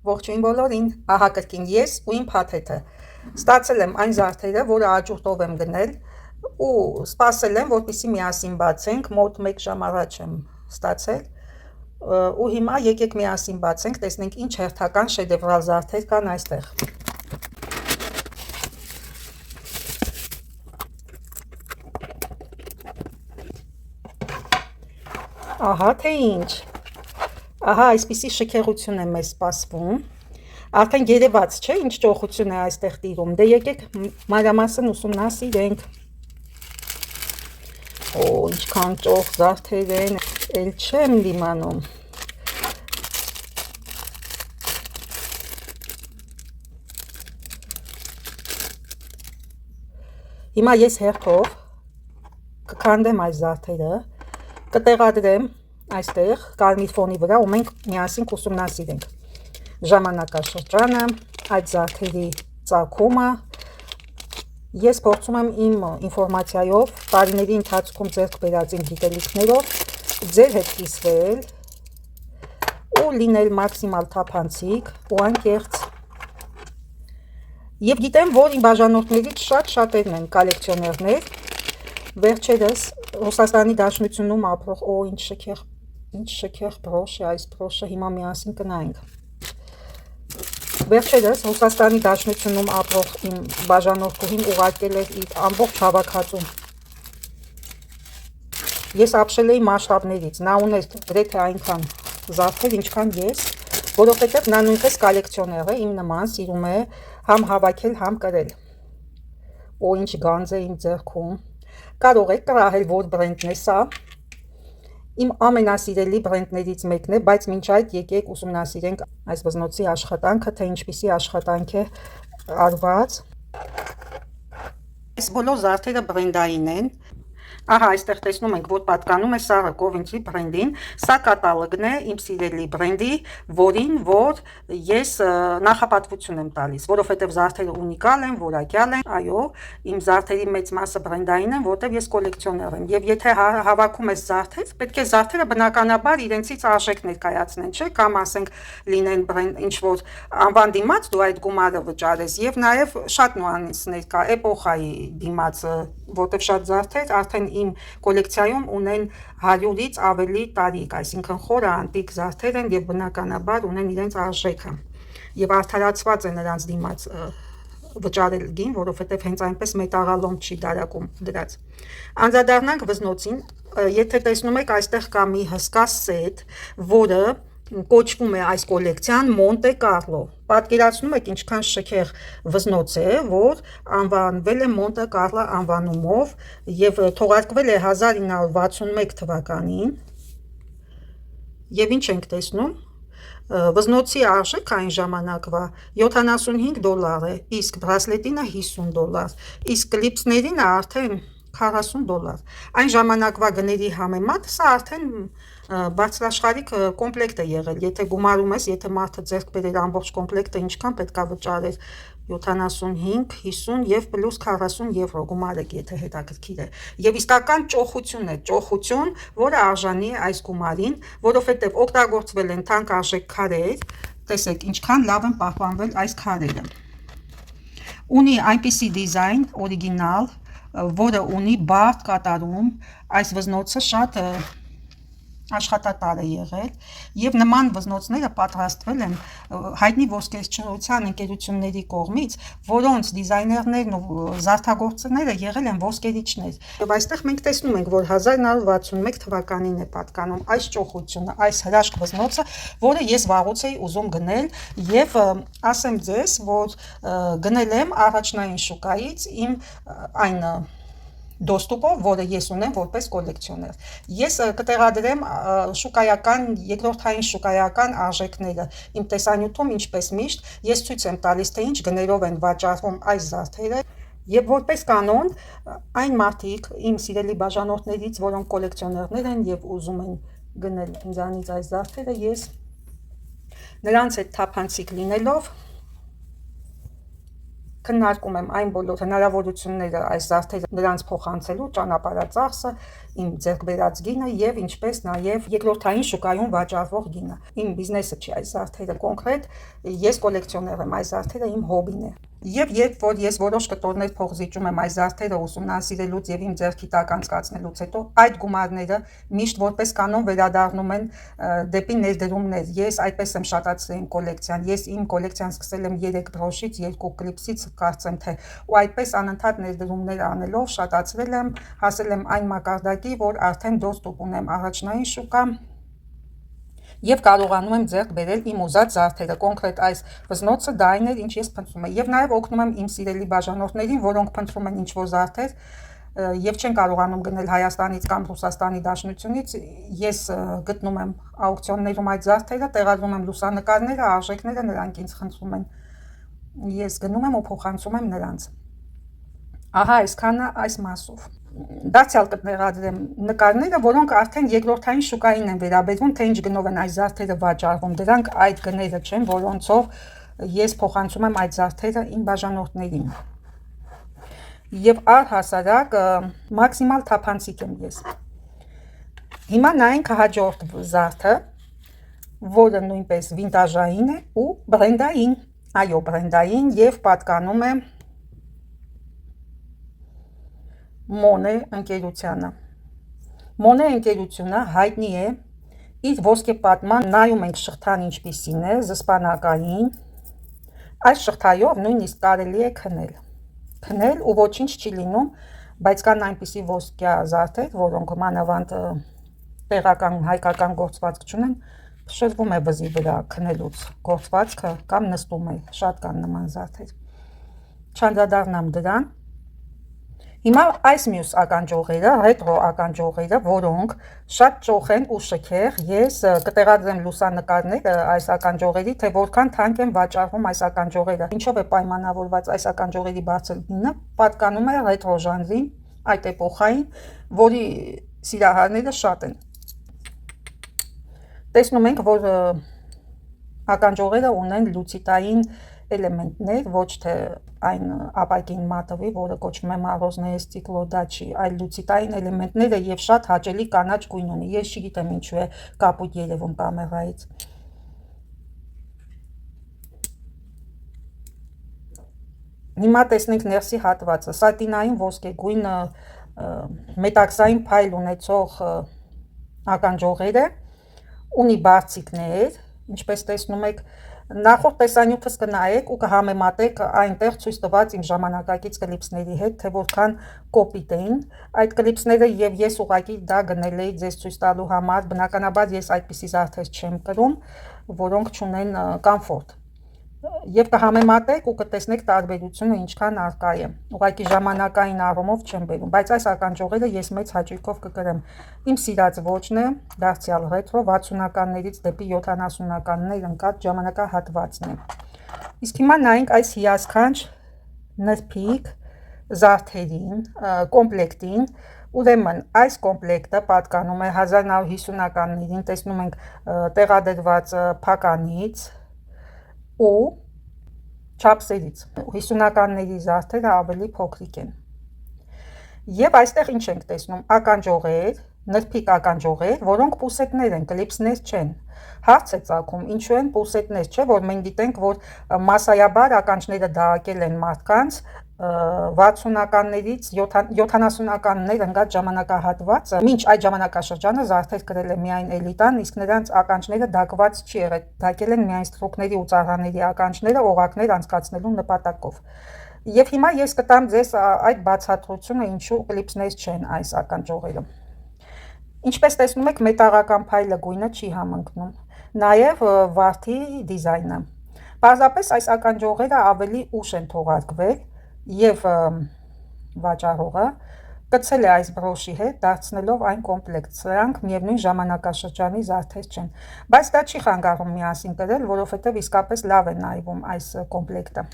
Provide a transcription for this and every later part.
Ողջույն բոլորին, ահա կրկին ես ու իմ փաթեթը։ Ստացել եմ այն զարդերը, որը աճուրդով եմ գնել ու սպասել եմ, որպեսզի միասին բացենք, մոտ 1 ժամ առաջ եմ ստացել ու հիմա եկեք միասին բացենք, տեսնենք ինչ հերթական շեդևրալ զարդեր կան այստեղ։ Ահա թե ինչ։ Ահա այսպիսի շքեղություն է մեզ սպասվում։ Արդեն երևաց չէ, ինչ ճոխություն է այստեղ տիրում։ Դե եկեք մանրամասն ուսումնասիրենք։ Օ, ինչքան ճոխ զարդեր են, էլ չեմ դիմանում։ Հիմա ես հերթով կքանդեմ այս զարդերը, կտեղադրեմ այստեղ կարմիր ֆոնի վրա ու մենք միասին կուսումնասիրենք ժամանակաշրջանը, այդ զարդերի ծագումը։ Ես փորձում եմ իմ ինֆորմացիայով, տարիների ընթացքում ձեռք բերած իմ գիտելիքներով ձեր հետ կիսվել ու լինել մաքսիմալ թափանցիկ ու անկեղծ։ Եվ գիտեմ, որ իմ բաժանորդներից շատերն են կոլեկցիոներներ։ Վերջերս Ռուսաստանի Դաշնությունում ապրող, օ, ինչ շքեղ բրոշ է, այս բրոշը հիմա միասին կնայենք։ Վերջերս Ռուսաստանի Դաշնությունում ապրող իմ բաժանորդուհին ուղարկել էր իր ամբողջ հավաքածուն։ Ես ապշել էի մասշտաբներից, նա ուներ գրեթե այնքան զարդեր, ինչքան ես, որովհետև նա նույնպես կոլեկցիոներ է, իմ նման սիրում է համ հավաքել, համ կրել։ Օ, ինչ գանձ է իմ ձեռքում։ Կարող եք կռահել, որ բրենդն է սա։ Իմ ամենասիրելի բրենդներից մեկն է, բայց մինչ այդ եկեք ուսումնասիրենք այս վզնոցի աշխատանքը, թե ինչպիսի աշխատանք է արված։ Այս բոլոր զարդերը բրենդային են։ Ահա այստեղ տեսնում ենք, որ պատկանում է Սառա Կովենթրի բրենդին։ Սա կատալոգն է իմ սիրելի բրենդի, որին որ ես նախապատվություն եմ տալիս, որովհետև զարդերը ունիկալ են, որակյալ են։ Այո, իմ զարդերի մեծ մասը բրենդային են, որտեղ ես կոլեկցիոներ եմ։ Եվ եթե հավաքում ես զարդեր, պետք է զարդերը բնականաբար իրենցից արժեք ներկայացնեն, չէ՞, կամ ասենք լինեն բրենդ ինչ որ անվան դիմաց դու այդ գումարը վճարես, եւ նաեւ շատ նյուանսներ կա էպոխայի դիմաց, որտեղ շատ զարդեր արդեն իմ կոլեկցիայում ունեն 100-ից ավելի տարիք, այսինքն խորը անտիկ զարդեր են եւ բնականաբար ունեն իրենց արժեքը եւ արդարացված է նրանց դիմաց վճարել գին, որովհետև հենց այնպես մետաղալոմ չի դարակում դրած։ Անդրադառնանք վզնոցին, եթե տեսնում եք, այստեղ կա մի հսկա սեթ, որը կոչվում է այս կոլեկցիան Մոնտե Կարլո։ Պատկերացնում եք ինչքան շքեղ վզնոց է, որ անվանվել է Մոնտե Կարլո անվանումով եւ թողարկվել է 1961 թվականին։ Եվ ինչ ենք տեսնում։ Վզնոցի արժեքը այն ժամանակվա $75 է, իսկ բրասլետինը $50, իսկ կլիպսներինը արդեն $40։ Այն ժամանակվա գների համեմատ սա արդեն բարձրաշխարհիկ կոմպլեկտ է եղել։ Եթե գումարում ես, եթե մարդը ձեռք բերեր ամբողջ կոմպլեկտը, ինչքան պետք է վճարեր 75, 50 եւ պլյուս 40 եվրո, գումարեք, եթե հետաքրքիր է։ Եվ իսկական ճոխություն է, ճոխություն, որը արժանի է այս գումարին, որովհետև օգտագործվել են թանկարժեք քարեր, տեսեք ինչքան լավ են պահպանվել այս քարերը։ Ունի այնպիսի դիզայն օրիգինալ, որը ունի բարդ կատարում, այս վզնոցը շատ աշխատատար է եղել եւ նման վզնոցները պատրաստվել են հայտնի ոսկերչության ընկերությունների կողմից, որոնց դիզայներներն ու զարդագործները եղել են ոսկերիչներ։ Եվ այստեղ մենք տեսնում ենք, որ 1961 թվականին է պատկանում այս ճոխությունը, այս հրաշք վզնոցը, որը ես վաղուց էի ուզում գնել եւ ասեմ ձեզ, որ գնել եմ առաջնային շուկայից իմ այն դոստուպով, որը ես ունեմ որպես կոլեկցիոներ։ Ես կտեղադրեմ շուկայական, երկրորդային շուկայական արժեքները իմ տեսանյութում, ինչպես միշտ, ես ցույց եմ տալիս, թե ինչ գներով են վաճառվում այս զարդերը, եւ որպես կանոն, այն մարդիկ, իմ սիրելի բաժանորդներից, որոնք կոլեկցիոներներ են եւ ուզում են գնել ինձանից այս զարդերը, ես նրանց հետ թափանցիկ լինելով քննարկում եմ այն բոլոր հնարավորությունները այս զարդերը նրանց փոխանցելու, ճանապարհածախսը, իմ ձեռք բերած գինը եւ ինչպես նաեւ երկրորդային շուկայում վաճառվող գինը։ Իմ բիզնեսը չի այս զարդերը կոնկրետ, ես կոլեկցիոներ եմ, այս զարդերը իմ հոբին է։ Եվ երբ որ ես որոշ կտորներ փող զիջում եմ այս զարդերը ուսումնասիրելուց եւ իմ ձեռքի տակ անցկացնելուց հետո, այդ գումարները միշտ որպես կանոն վերադառնում են դեպի ներդրումներ։ Ես այդպես եմ շատացրել իմ կոլեկցիան։ Ես իմ կոլեկցիան սկսել եմ 3 բրոշից, 2 կլիպսից, կարծեմ թե, ու այդպես անընդհատ ներդրումներ անելով շատացրել եմ, հասել եմ այն մակարդակի, որ արդեն դոստուպ ունեմ առաջնային շուկա եւ կարողանում եմ ձեռք բերել իմ ուզած զարդերը, կոնկրետ այս վզնոցը դա այն էր, ինչ ես փնտրում եմ, եւ նաեւ օգնում եմ իմ սիրելի բաժանորդներին, որոնք փնտրում են ինչ-որ զարդեր եւ չեն կարողանում գնել Հայաստանից կամ Ռուսաստանի Դաշնությունից, ես գտնում եմ աուկցիոններում այդ զարդերը, տեղադրում եմ լուսանկարները, արժեքները, նրանք ինձ խնդրում են, ես գնում եմ ու փոխանցում եմ նրանց։ Ահա այսքանը այս մասով։ Դարձյալ կտեղադրեմ նկարները, որոնք արդեն երկրորդային շուկային են վերաբերվում, թե ինչ գնով են այս զարդերը վաճառվում, դրանք այդ գները չեն, որոնցով ես փոխանցում եմ այդ զարդերը իմ բաժանորդներին։ Եվ առհասարակ մաքսիմալ թափանցիկ եմ ես։ Հիմա նայենք հաջորդ զարդը, որը նույնպես վինտաժային է ու բրենդային, այո, բրենդային եւ պատկանում է Մոնե ընկերությանը։ Մոնե ընկերությունը հայտնի է իր ոսկեպատման, նայում ենք շղթան ինչպիսին է, զսպանակային, այս շղթայով նույնիսկ կարելի է քնել ու ոչինչ չի լինում, բայց կան այնպիսի ոսկյա զարդեր, որոնք մանավանդ տեղական հայկական գործվածք չունեն, փշրվում է վզի վրա քնելուց գործվածքը կամ նստում է, շատ կան նման զարդեր։ Չանդրադառնամ դրան։ Հիմա այս մյուս ականջողերը, ռետրո ականջողերը, որոնք շատ ճոխ են ու շքեղ, ես կտեղադրեմ լուսանկարներ այս ականջողերի, թե որքան թանկ են վաճառվում այս ականջողերը։ Ինչով է պայմանավորված այս ականջողերի բարձր գինը, պատկանում է ռետրո ժանրին, այդ էպոխային, որի սիրահարները շատ են։ Տեսնում ենք, որ ականջողերը ունեն լուծիտային էլեմենտներ, ոչ թե այն ապակին մատովի, որը կոչվում է մարոզնեե ստիկլոդաչի, այլ լուծիտային էլեմենտները եւ շատ հաճելի կանաչ գույն ունի։ Ես չգիտեմ ինչու է կապույտ երևում կամերայից։ Հիմա տեսնենք ներսի հատվածը, սատինային ոսկեգույն մետաքսային փայլ ունեցող ականջողերը, ունի բարձիկներ, ինչպես տեսնում եք, նախորդ տեսանյութս կնայեք ու կհամեմատեք այնտեղ ցույց տված իմ ժամանակակից կլիպսների հետ, թե որքան կոպիտ էին այդ կլիպսները եւ ես ուղղակի դա գնել էի ձեզ ցույց տալու համար, բնականաբար ես այդպիսի զարդեր չեմ կրում, որոնք չունեն կոմֆորտ։ Եվ կհամեմատեք ու կտեսնեք տարբերությունը ինչքան արկա է։ Ուղղակի ժամանակային առումով չեմ բերում, բայց այս ականջողերը ես մեծ հաճույքով կկրեմ։ Իմ սիրած ոճն է, դարձյալ ռետրո 60-ականներից դեպի 70-ականներ ընկած ժամանակահատվածն է։ Իսկ հիմա նայենք այս հիասքանչ նրբիկ զարդերին, կոմպլեկտին։ Ուրեմն այս կոմպլեկտը պատկանում է 1950-ականներին, տեսնում ենք տեղադրված փականից ու չափսերից, 50-ականների զարդերը ավելի փոքրիկ են։ Եվ այստեղ ինչ ենք տեսնում, ականջողեր, նրբիկ ականջողեր, որոնք պուսետներ են, կլիպսներ չեն։ Հարց է ծագում, ինչու են պուսետներ, չէ, որ մենք գիտենք, որ մասսայաբար ականջները դահակել են մարդկանց 60-ականներից 70-ականներ ընկած ժամանակահատվածը, մինչ այդ ժամանակաշրջանը զարդեր կրել է միայն էլիտան, իսկ նրանց ականջները դակված չի եղել, դակել են միայն ստրուկների ու ծառաների ականջները օղակներ անցկացնելու նպատակով։ Եվ հիմա ես կտամ ձեզ այդ բացատրությունը, ինչու կլիպսներ չեն այս ականջողերը։ Ինչպես տեսնում եք, մետաղական փայլը գույնը չի համընկնում, նաև վարդի դիզայնը։ Պարզապես այս ականջողերը ավելի ուշ են թողարկվել եւ վաճառողը կցել է այս բրոշի հետ, դարձնելով այն կոմպլեկտ։ Սրանք միևնույն ժամանակաշրջանի զարդեր չեն, բայց դա չի խանգարում միասին կրել, որովհետեւ իսկապես լավ է նայվում այս կոմպլեկտը։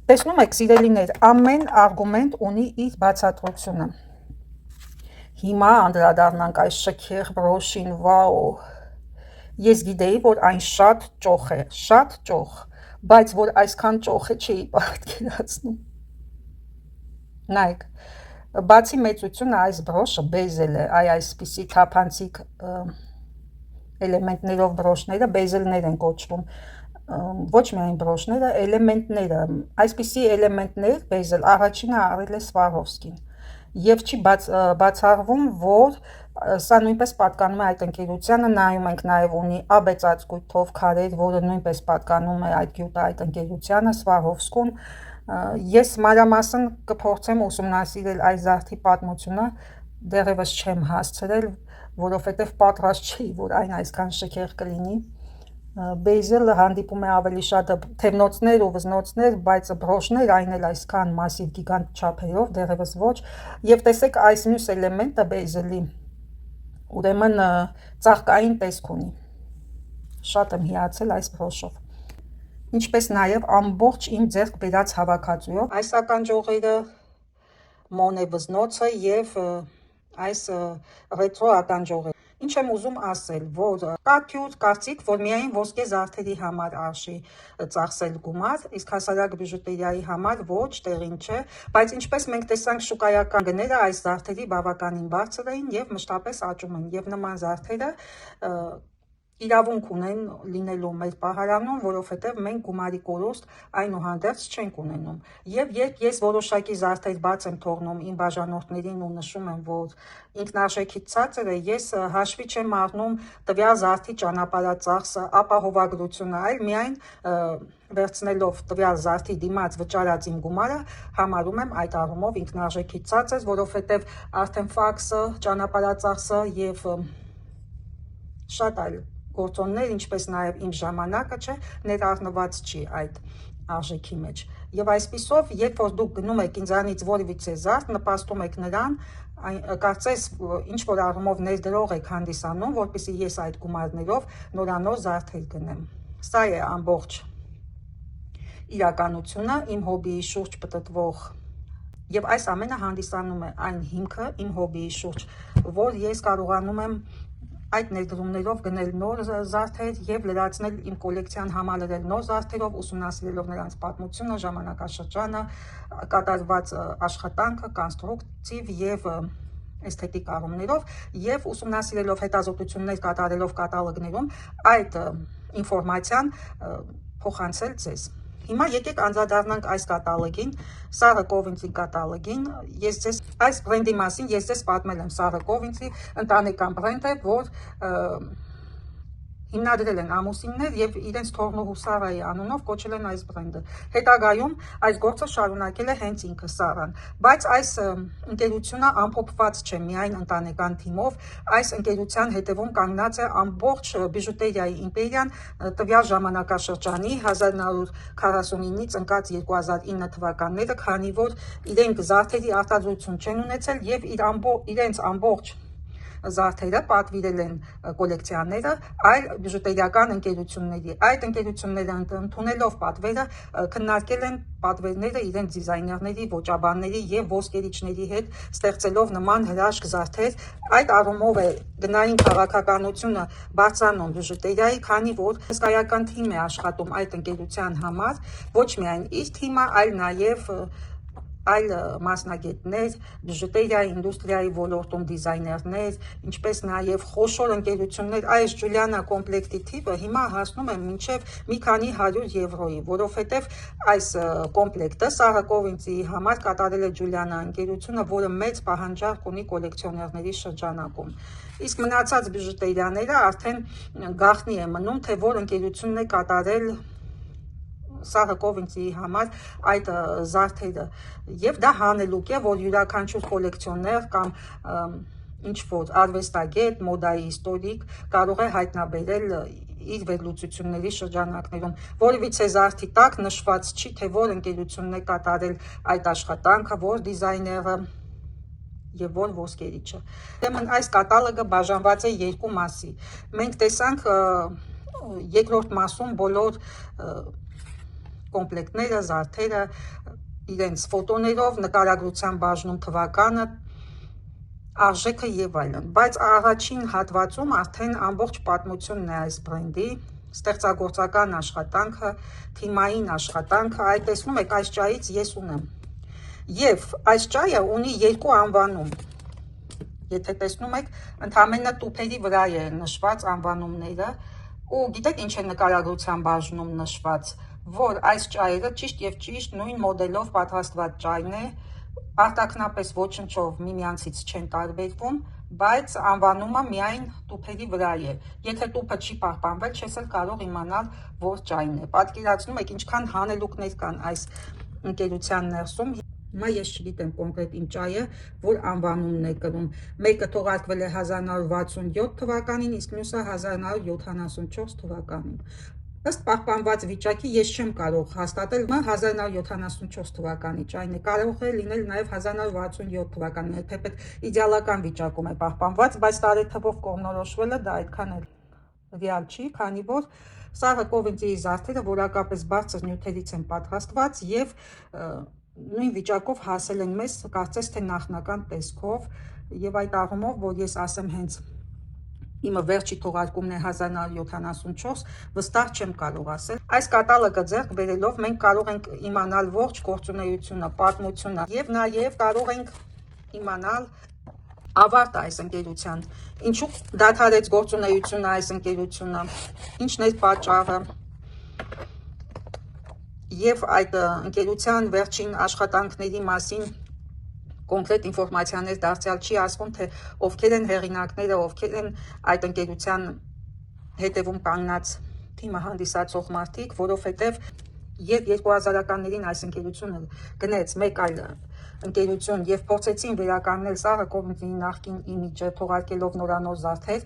Տեսնում եք, սիրելիներ, ամեն արգումենտ ունի իր բացատրությունը։ Հիմա անդրադառնանք այս շքեղ բրոշին, վաու։ Ես գիտեի, որ այն շատ ճոխ է, շատ ճոխ։ բայց որ այսքան ճոխը չի պատկերացնում։ Նայեք, բացի մեծությունը այս բրոշը բեզել է, այսպիսի թափանցիկ էլեմենտներով բրոշները բեզելներ են կոչվում, ոչ միայն բրոշները, էլեմենտները, այսպիսի էլեմենտներ բեզել առաջինը արել է Սվարովսկին, եւ չի բացառվում, որ սա նույնպես պատկանում է այդ ընկերությանը, նայում ենք նաև ունի աբեցածկույթով քարեր, որը նույնպես պատկանում է այդ գյուտը այդ ընկերությանը, Սվարովսկուն։ Ես մանրամասն կփորձեմ ուսումնասիրել այս զարդի պատմությունը, դեռևս չեմ հասցրել, որովհետև պատրաստ չի, որ այն այսքան շքեղ կլինի։ Բեզելը հանդիպում է ավելի շատ թևնոցներ ու վզնոցներ, բայց բրոշներ այն էլ այսքան մասիվ գիգանտ չափերով դեռևս ոչ, եւ տեսեք այս մյուս էլեմենտը բեզելի ուրեմն ծաղկային տեսք ունի, շատ եմ հիացել այս բրոշով, ինչպես նաեւ ամբողջ իմ ձեռք բերած հավաքածուով, այս ականջողերը, մոնե վզնոցը եւ այս ռետրո ականջողերը։ Ինչ եմ ուզում ասել, որ կա թյուր կարծիք, որ միայն ոսկե զարդերի համար արժի ծախսել գումար, իսկ հասարակ բիժուտերիայի համար ոչ, տեղին չէ, բայց ինչպես մենք տեսանք շուկայական գները այս զարդերի բավականին բարձր էին եւ մշտապես աճում են, եւ նման զարդերը իրավունք ունեն լինելու մեր պահարանում, որովհետև մենք գումարի կորուստ այնուհանդերձ չենք ունենում։ Եվ երբ ես որոշակի զարդեր բաց եմ թողնում իմ բաժանորդներին ու նշում եմ, որ ինքնարժեքից ցածր է, ես հաշվի չեմ առնում տվյալ զարդի ճանապարհածախսը, ապահովագրությունը, այլ միայն վերցնելով տվյալ զարդի դիմաց վճարած իմ գումարը, համարում եմ այդ առումով ինքնարժեքից ցածր, որովհետև արդեն ֆաքսը, ճանապարհածախսը եւ շատ այլ գործոններ, ինչպես նաև իմ ժամանակը չէ, ներառնված չի այդ արժեքի մեջ։ Եվ այսպիսով, երբ որ դուք գնում եք ինձանից որևիցե զարդ, նպաստում եք նրան, կարծես ինչ որ առումով ներդրող եք հանդիսանում, որպեսզի ես այդ գումարներով նորանոր զարդեր գնեմ։ Սա է ամբողջ իրականությունը, իմ հոբիի շուրջ պտտվող, եւ այս ամենը հանդիսանում է այն հիմքը իմ հոբիի շուրջ, որ ես կարողանում եմ այդ ներդրումներով գնել նոր զարդեր եւ լրացնել իմ կոլեկցիան, համալրել նոր զարդերով, ուսումնասիրելով նրանց պատմությունը, ժամանակաշրջանը, կատարված աշխատանքը, կոնստրուկտիվ եւ էսթետիկ առումներով եւ ուսումնասիրելով հետազոտություններ կատարելով կատալոգներում այդ ինֆորմացիան փոխանցել ձեզ։ Հիմա եկեք անդրադառնանք այս կատալոգին, Sarah Coventry կատալոգին։ Ես ձեզ այս բրենդի մասին ես ձեզ պատմել եմ, Sarah Coventry ընտանեկան բրենդ է, որ հիմնադրել են ամուսիններ եւ իրենց թողնուհու Սարայի անունով կոչել են այս բրենդը։ Հետագայում այս գործը շարունակել է հենց ինքը Սարան, բայց այս ընկերությունը ամփոփված չէ միայն ընտանեկան թիմով, այս ընկերության հետևում կանգնած է ամբողջ բիժուտերիայի իմպերիան տվյալ ժամանակաշրջանի 1949-ից ընկած 2009 թվականները, քանի որ իրենք զարդերի արտադրություն չեն ունեցել եւ իրենց ամբողջ զարդերը պատվիրել են կոլեկցիաները այլ բիժուտերիական ընկերությունների։ Այդ ընկերությունները ընդունելով պատվերը քննարկել են պատվերները իրենց դիզայներների, ոճաբանների եւ ոսկերիչների հետ, ստեղծելով նման հրաշք զարդեր։ Այդ առումով է գնային քաղաքականությունը բարձրանում բիժուտերիայի, քանի որ հսկայական թիմ է աշխատում այդ ընկերության համար, ոչ միայն իր թիմը, այլ նաեւ այլ մասնագետներ, բիժուտերիայի ինդուստրիայի ոլորտում դիզայներներ, ինչպես նաև խոշոր ընկերություններ, այս Ջուլիանա կոմպլեկտի թիվը հիմա հասնում է մինչև մի քանի 100 եվրոյի, որովհետև այս կոմպլեկտը Sarah Coventry-ի համար կատարել է Ջուլիանա ընկերությունը, որը մեծ պահանջարկ ունի կոլեկցիոներների շրջանակում։ Իսկ մնացած բիժուտերիաները արդեն գաղտնի է մնում, թե որ ընկերությունն է կատարել Sarah Coventry-ի համար այդ զարդերը, եւ դա հանելուկ է, որ յուրաքանչյուր կոլեկցիոներ կամ ինչ որ արվեստագետ, մոդայի հիստորիկ կարող է հայտնաբերել իր վերլուծությունների շրջանակներում, որևիցե զարդի տակ նշված չի, թե որ ընկերությունն է կատարել այդ աշխատանքը, որ դիզայները եւ որ ոսկերիչը։ Ուրեմն այս կատալոգը բաժանված է երկու մասի։ Մենք տեսանք երկրորդ մասում բոլոր կոմպլեկտները, զարդերը, իրենց ֆոտոներով, նկարագրության բաժնում թվականը, արժեքը եւ այլն, բայց առաջին հատվածում արդեն ամբողջ պատմությունն է այս բրենդի, ստեղծագործական աշխատանքը, թիմային աշխատանքը, այդ տեսնում եք այս ճայից ես ունեմ։ Եվ այս ճայը ունի երկու անվանում։ Եթե տեսնում եք, ընդամենը տուփերի վրա է նշված անվանումները, ու գիտեք ինչ է նկարագրության բաժնում նշված, որ այս ճայերը ճիշտ եւ ճիշտ նույն մոդելով պատրաստված ճայն է, արտաքնապես ոչնչով միմյանցից չեն տարբերվում, բայց անվանումը միայն տուփերի վրա է։ Եթե տուփը չի պահպանվել, չես էլ կարող իմանալ, որ ճայն է։ Պատկերացնում եք ինչքան հանելուկներ կան այս ընկերության ներսում։ Հիմա ես չգիտեմ կոնկրետ իմ ճայը, որ անվանումն է կրում։ Մեկը թողարկվել է 1967 թվականին, իսկ մյուսը 1974 թվականին։ Ըստ պահպանված վիճակի ես չեմ կարող հաստատել 1974 թվականի ճայն է, կարող է լինել նաև 1967 թվականին, թեպետ իդեալական վիճակում է պահպանված, բայց տարեթվով կողմնորոշվելը դա այդքան էլ ռեալ չի, քանի որ սաղը կովինտի զարդերը որակապես բարձր նյութերից են պատրաստված եւ նույն վիճակով հասել են մեզ, կարծես թե նախնական տեսքով, եւ այդ առումով, որ ես ասեմ հենց իմը վերջի թողարկումն է 1974, վստահ չեմ կարող ասել։ Այս կատալոգը ձեռք բերելով մենք կարող ենք իմանալ ողջ գործունեությունը, պատմությունը եւ նաեւ կարող ենք իմանալ ավարտը այս ընկերության, ինչու դադարեց գործունեությունը այս ընկերությունը, ինչն էր պատճառը, եւ այդ ընկերության վերջին աշխատանքների մասին կոնկրետ ինֆորմացիաներ դարձյալ չի ասվում, թե ովքեր են հեղինակները, ովքեր են այդ ընկերության հետևում կանգնած թիմը հանդիսացող մարդիկ, որովհետև երբ 2000-ականներին այս ընկերությունը գնեց մեկ այլ ընկերություն եւ փորձեցին վերականգնել սաղը կովինտի նախկին իմիջը, թողարկելով նորանոր զարդեր,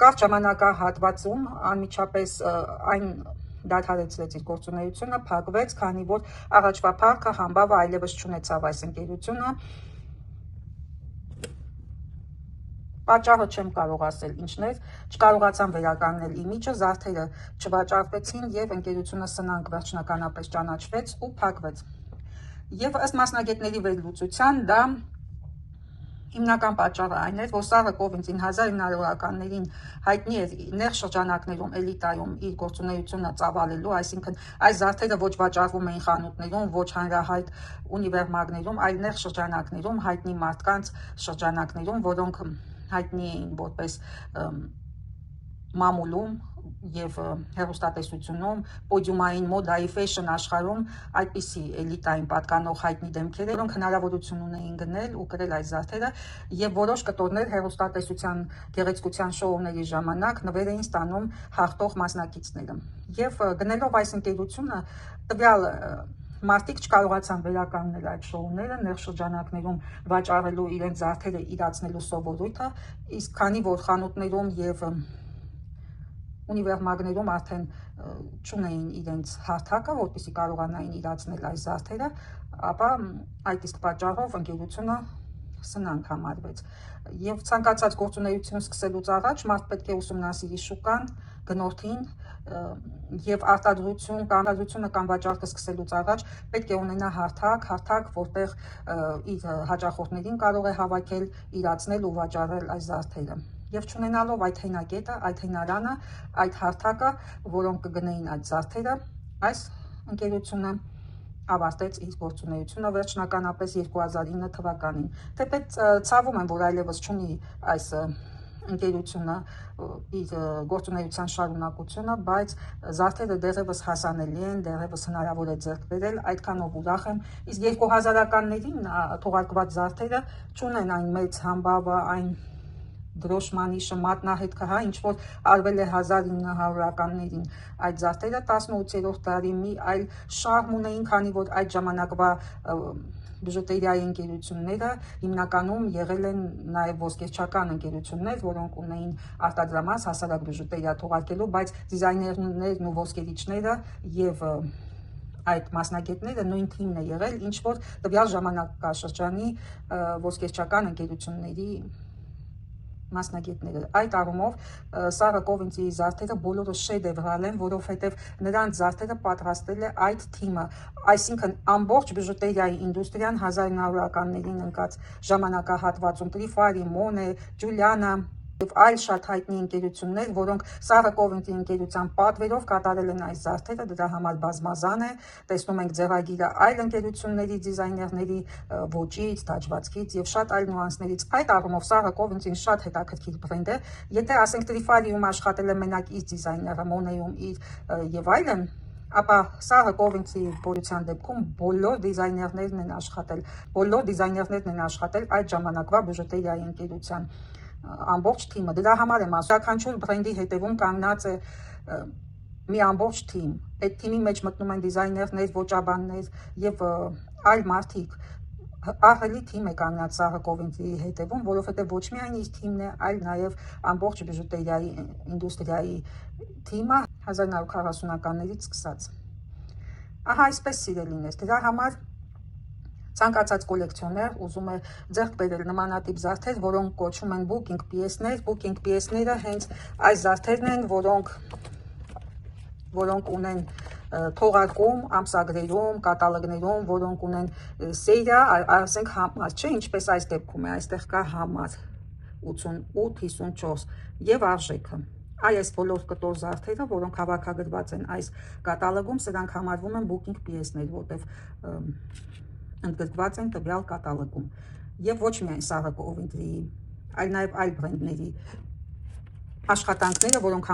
կարճ ժամանակահատվածում անմիջապես այն դադարեցրեց իր գործունեությունը, փակվեց, քանի որ առաջվա փառքը համբավը այլևս չունեցավ այս ընկերությունը։ Պատճառը չեմ կարող ասել ինչն էր, չկարողացան վերականգնել իմիջը, զարդերը չվաճառվեցին եւ ընկերությունը սնանկ վերջնականապես ճանաչվեց ու փակվեց։ Եվ ըստ մասնագետների վերլուծության դա հիմնական պատճառը այն էր, որ սաղը կովինտին 1900-ականներին հայտնի էր նեղ շրջանակներում, էլիտայում իր գործունեությունը ծավալելու, այսինքն այս զարդերը ոչ վաճառվում էին խանութներում, ոչ հանրահայտ ունիվերմագներում, այլ նեղ շրջանակներում, հայտնի մարդկանց շրջանակներում, որոնք հայտնի էին որպես մամուլում եւ հեռուստատեսությունում, պոդիումային մոդայի ֆեշն աշխարհում այդպիսի էլիտային պատկանող հայտնի դեմքեր, որոնք հնարավորություն ունեին գնել ու կրել այս զարդերը եւ որոշ կտորներ հեռուստատեսության գեղեցկության շոուների ժամանակ նվեր էին ստանում հաղթող մասնակիցները։ Եվ գնելով այս ընկերությունը տվյալ մարդիկ չկարողացան վերականգնել այդ շոուները, նեղ շրջանակներում վաճառելու իրենց զարդերը իրացնելու սովորույթը, իսկ քանի որ խանութներում եւ ունիվերմագներում արդեն չունեին իրենց հարթակը, որպեսզի կարողանային իրացնել այս զարդերը, ապա այդ իսկ պատճառով ընկերությունը սնանկ համարվեց։ Եվ ցանկացած գործունեություն սկսելուց առաջ մարդ պետք է ուսումնասիրի շուկան, գնորդին եւ արտադրությունը կամ վաճառքը սկսելուց առաջ պետք է ունենա հարթակ, որտեղ իր հաճախորդներին կարող է հավաքել, իրացնել ու վաճառել այս զարդերը։ Եվ չունենալով այդ հենակետը, այդ հենարանը, այդ հարթակը, որոնք կգնեին այդ զարդերը, այս ընկերությունը ավարտեց իր գործունեությունը վերջնականապես 2009 թվականին։ Թեպետ ցավում եմ, որ այլևս չունի այս ընկերությունը իր գործունեության շարունակությունը, բայց զարդերը դեռևս հասանելի են, դեռևս հնարավոր է ձեռք բերել, այդքանով ուրախ եմ։ Իսկ 2000-ականներին թողարկված զարդերը չունեն այն մեծ համբավը, այն դրոշմանիշը, մատնահետքը, ինչ որ արվել է 1900-ականներին այդ զարդերը 18-րդ դարի մի այլ շարմ ունեին, քանի որ այդ ժամանակվա բյուջետերիայի ընկերությունները հիմնականում եղել են նաև ոսկերչական ընկերություններ, որոնք ունեին արտադրամաս հասարակ բյուջետերիա թողարկելու, բայց դիզայներներն ու ոսկերիչները եւ այդ մասնագետները նույն թիմն է եղել, ինչ որ տվյալ ժամանակաշրջանի ոսկերչական ընկերությունների մասնագետները։ Այդ առումով սաղը կովինտի զարդերը բոլորը շեդևրալ են, որովհետև նրանց զարդերը պատրաստել է այդ թիմը, այսինքն ամբողջ բյուջետերիայի ինդուստրիան 1900-ականներին ընկած ժամանակահատվածում Տրիֆարի, Մոնե, Ջուլիանա, Եվ այլ շատ հայտնի ընկերություններ, որոնք Սարը Կովենտի ընկերության պատվերով կատարել են այս զարդերը, դրա համար բազմազան է։ Տեսնում ենք ձեռագիրը այլ ընկերությունների դիզայներների ոճից, դաջվածքից եւ շատ այլ նյուանսներից։ Այդ առումով Սարը Կովենտին շատ հետաքրքիր բրենդ է։ Եթե ասենք Տրիֆարիում աշխատել է մենակ իր դիզայները, Մոնեում իր եւ այլն, ապա Սարը Կովենտի բոլորության դեպքում բոլոր դիզայներներն են աշխատել այդ ժամանակվա բյուջետերիայի ընկերության ամբողջ թիմը։ Դրա համար եմ ասում, յուրաքանչյուր բրենդի հետևում կանգնած է մի ամբողջ թիմ։ Այդ թիմի մեջ մտնում են դիզայներներ, ոճաբաններ եւ այլ մարդիկ։ Ահռելի թիմ է կանգնած Սարը Կովենտի հետևում, որովհետեւ ոչ միայն իր թիմն է, այլ նաեւ ամբողջ բյուջետերիայի ինդուստրիայի թիմը 1940-ականներից սկսած։ Ահա այսպես սիրելիներ, դրա համար ցանկացած կոլեկցիոներ ուզում է ձեռք բերել նմանատիպ զարդեր, որոնք կոչվում են booking պիեսներ։ Booking պիեսները հենց այս զարդերն են, որոնք ունեն թողարկում, ամսագրերում, կատալոգներում, որոնք ունեն սերիա, ասենք համար, չէ, ինչպես այս դեպքում է, այստեղ կա համար 88-54 եւ արժեքը։ Այս բոլոր կտոր զարդերը, որոնք հավաքագրված են այս կատալոգում, սրանք համարվում են booking պիեսներ, որտեղ ընդգրկված են տվյալ կատալոգում։ Եվ ոչ միայն Սարը Կովենտի, այլ նաև այլ բրենդների աշխատանքները, որոնք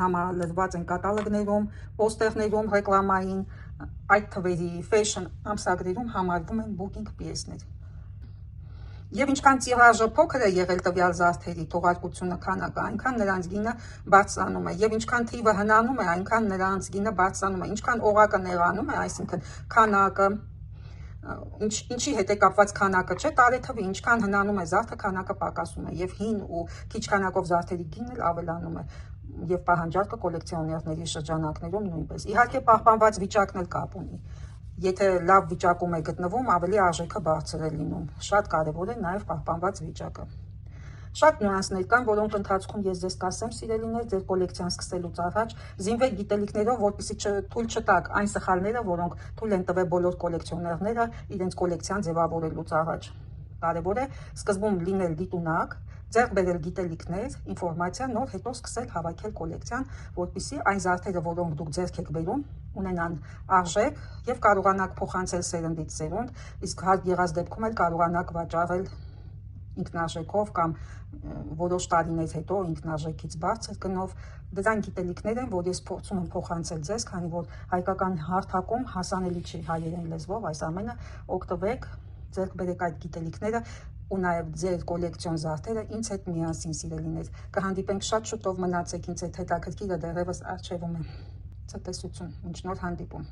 համալրված են կատալոգներում, պոստերներում, ռեկլամային, այդ թվերի ֆեշն ամսագրերում համարվում են booking պիեսներ։ Եվ ինչքան տիրաժը փոքր է եղել տվյալ զարդերի թողարկությունը քանակը, այնքան նրանց գինը բարձրանում է, եւ ինչքան թիվը հնանում է, այնքան նրանց գինը բարձրանում է, ինչքան օղակը նեղանում է, այսինքն քանակը, ինչի հետ է կապված քանակը, չէ, տարեթվի, ինչքան հնանում է զարդը, քանակը պակասում է, եւ հին ու քիչ քանակով զարդերի գինն էլ ավելանում է, եւ պահանջարկը կոլեկցիոներների շրջանակներում նույնպես։ Իհարկե պահպանված վիճակն էլ կապ ունի։ Եթե լավ վիճակում է գտնվում, ավելի արժեքը բարձր է լինում։ Շատ կարևոր է նաև պահպանված վիճակը։ Շատ նյուանսներ կան, որոնք ընթացքում ես ձեզ կասեմ, սիրելիներ, ձեր կոլեկցիան սկսելուց առաջ, զինվեք գիտելիքներով, որպեսզի թույլ չտաք այն սխալները, որոնք թույլ են տվել բոլոր կոլեկցիոներները իրենց կոլեկցիան ձևավորելուց առաջ։ Կարևոր է սկզբում լինել դիտունակ, ձեռք բերել գիտելիքներ, ինֆորմացիա, նոր հետո սկսել հավաքել կոլեկցիան, որպեսզի այն զարդերը, որոնք դուք ձեռք եք բերում, ունենան արժեք եւ կարողանաք փոխանցել սերնդից սերունդ, իսկ հարկ եղած դեպքում էլ կարողանաք վաճառել ինքնարժեքով կամ որոշ տարիներ հետո ինքնարժեքից բարձր գնով։ Դրանք գիտելիքներ են, որ ես փորձում եմ փոխանցել ձեզ, քանի որ հայկական հարթակում հասանելի չի հայերեն լեզվով, այս ամենը օգտվեք, ձեռք բերեք այդ գիտելիքները ու նաև ձեր կոլեկցիոն զարդերը ինձ հետ միասին, սիրելիներ։ Կհանդիպենք շատ շուտով, մնացեք ինձ հետ, հետաքրքիրը դեռևս առջևում է։ Ցտեսություն, մինչ նոր հանդիպում։